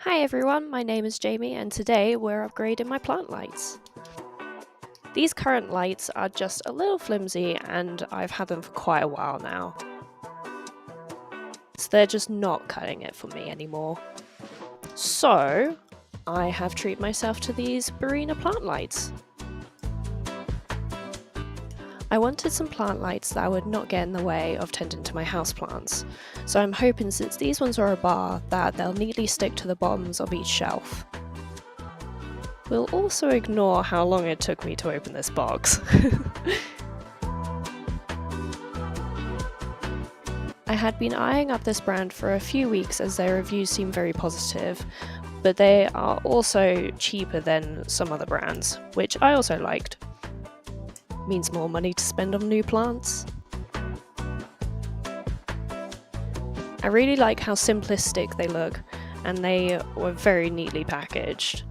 Hi everyone, my name is Jamie and today we're upgrading my plant lights. These current lights are just a little flimsy and I've had them for quite a while now. So they're just not cutting it for me anymore. So I have treated myself to these Barrina plant lights. I wanted some plant lights that would not get in the way of tending to my houseplants, so I'm hoping since these ones are a bar that they'll neatly stick to the bottoms of each shelf. We'll also ignore how long it took me to open this box. I had been eyeing up this brand for a few weeks as their reviews seem very positive, but they are also cheaper than some other brands, which I also liked. Means more money to spend on new plants. I really like how simplistic they look, and they were very neatly packaged.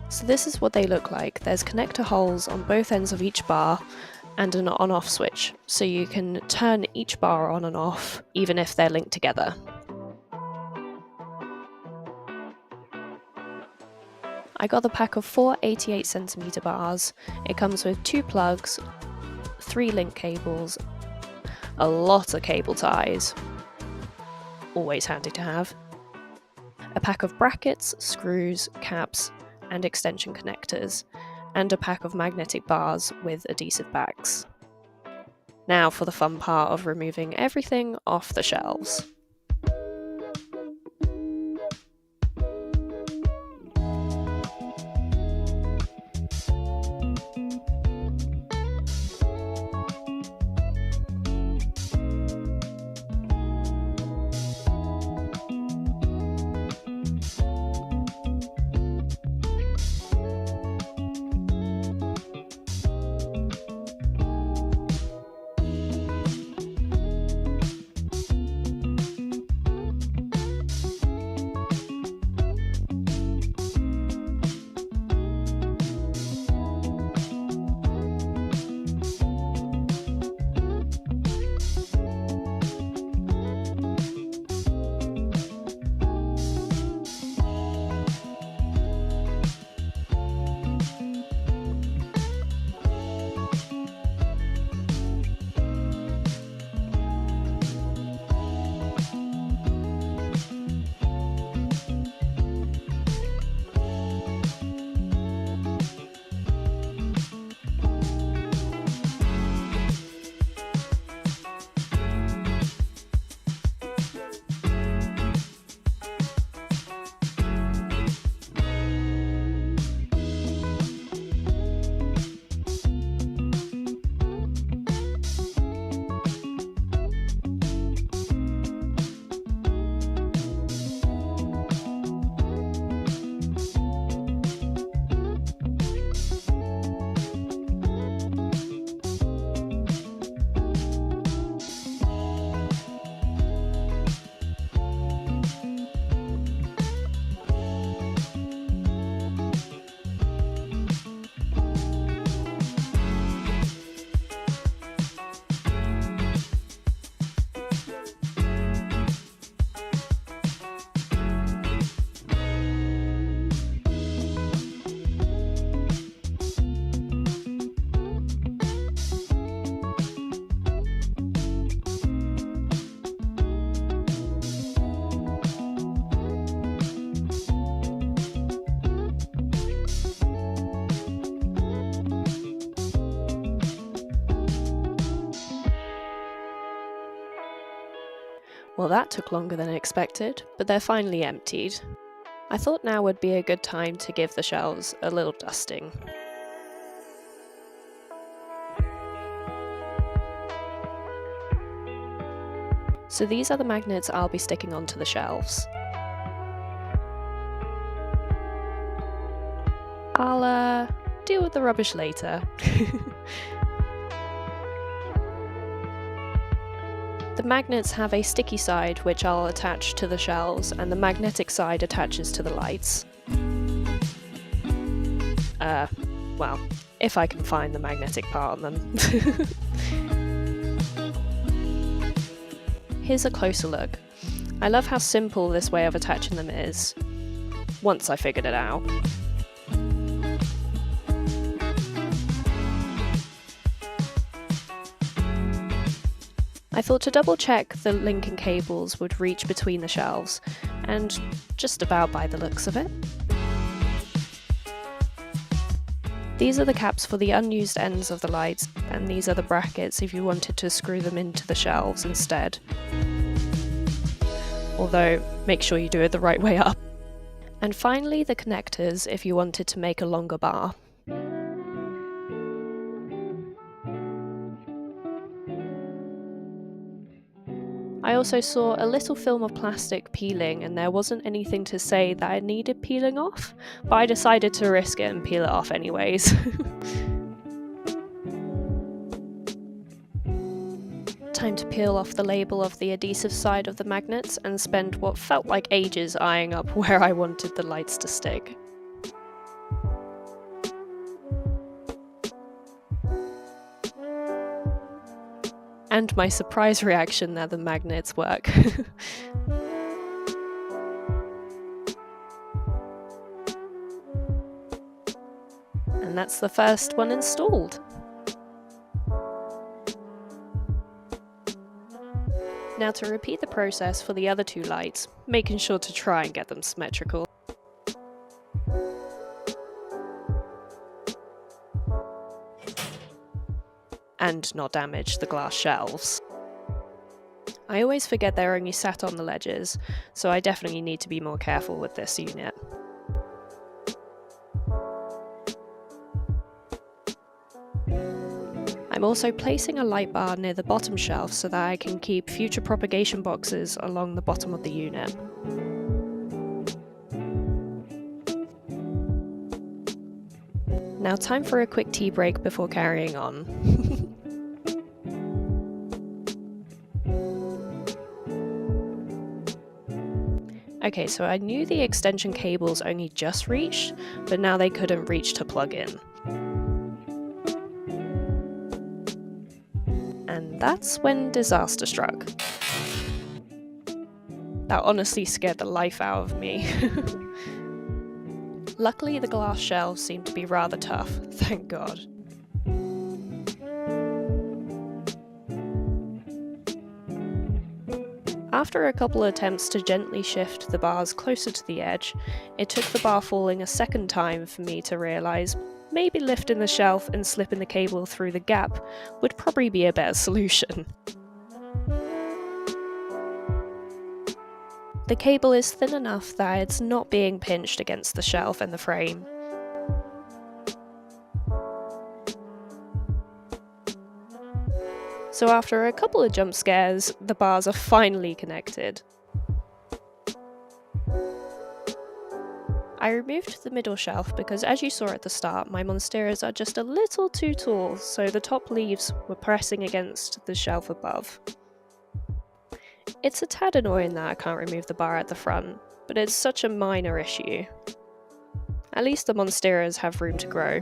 So this is what they look like. There's connector holes on both ends of each bar and an on-off switch, so you can turn each bar on and off even if they're linked together. I got the pack of 4 88cm bars. It comes with 2 plugs, 3 link cables, a lot of cable ties, always handy to have, a pack of brackets, screws, caps, and extension connectors, and a pack of magnetic bars with adhesive backs. Now for the fun part of removing everything off the shelves. Well, that took longer than expected, but they're finally emptied. I thought now would be a good time to give the shelves a little dusting. So these are the magnets I'll be sticking onto the shelves. I'll deal with the rubbish later. The magnets have a sticky side which I'll attach to the shelves, and the magnetic side attaches to the lights. Well, if I can find the magnetic part on them. here's a closer look. I love how simple this way of attaching them is, once I figured it out. I thought to double check the linking cables would reach between the shelves, and just about by the looks of it. These are the caps for the unused ends of the lights, and these are the brackets if you wanted to screw them into the shelves instead. Although, make sure you do it the right way up. And finally the connectors if you wanted to make a longer bar. I also saw a little film of plastic peeling and there wasn't anything to say that it needed peeling off, but I decided to risk it and peel it off anyways. Time to peel off the label of the adhesive side of the magnets and spend what felt like ages eyeing up where I wanted the lights to stick. And my surprise reaction that the magnets work. And that's the first one installed. Now to repeat the process for the other two lights, making sure to try and get them symmetrical. And not damage the glass shelves. I always forget they're only sat on the ledges, so I definitely need to be more careful with this unit. I'm also placing a light bar near the bottom shelf so that I can keep future propagation boxes along the bottom of the unit. Now time for a quick tea break before carrying on. Okay, so I knew the extension cables only just reached, but now they couldn't reach to plug in. And that's when disaster struck. That honestly scared the life out of me. Luckily, the glass shelves seemed to be rather tough, thank God. After a couple of attempts to gently shift the bars closer to the edge, it took the bar falling a second time for me to realise maybe lifting the shelf and slipping the cable through the gap would probably be a better solution. The cable is thin enough that it's not being pinched against the shelf and the frame. So after a couple of jump scares, the bars are finally connected. I removed the middle shelf because, as you saw at the start, my monsteras are just a little too tall, so the top leaves were pressing against the shelf above. It's a tad annoying that I can't remove the bar at the front, but it's such a minor issue. At least the monsteras have room to grow.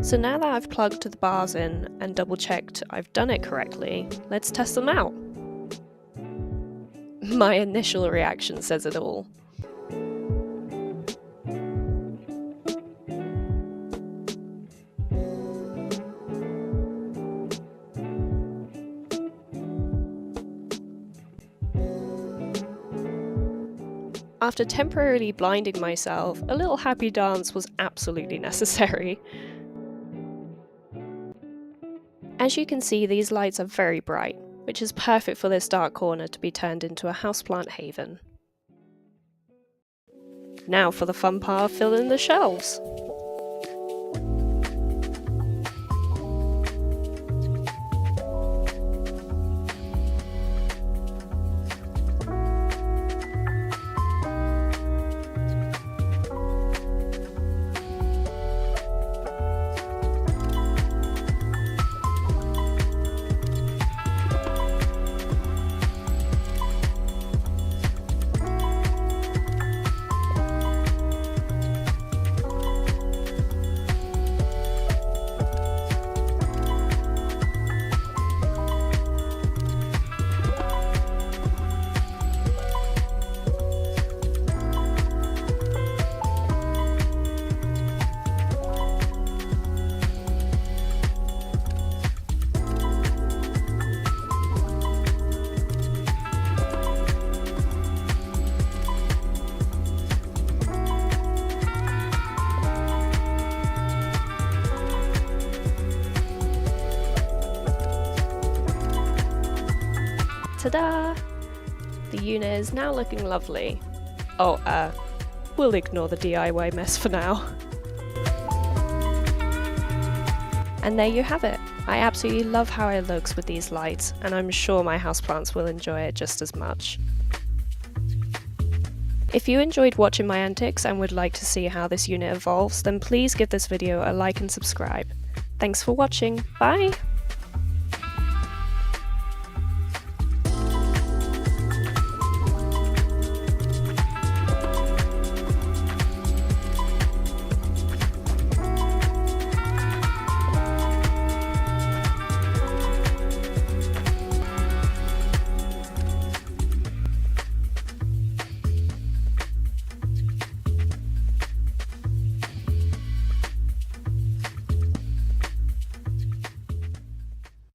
So now that I've plugged the bars in and double checked I've done it correctly, let's test them out. My initial reaction says it all. After temporarily blinding myself, a little happy dance was absolutely necessary. As you can see, these lights are very bright, which is perfect for this dark corner to be turned into a houseplant haven. Now for the fun part of filling the shelves. Ta-da! The unit is now looking lovely. Oh, we'll ignore the DIY mess for now. And there you have it. I absolutely love how it looks with these lights, and I'm sure my houseplants will enjoy it just as much. If you enjoyed watching my antics and would like to see how this unit evolves, then please give this video a like and subscribe. Thanks for watching, bye!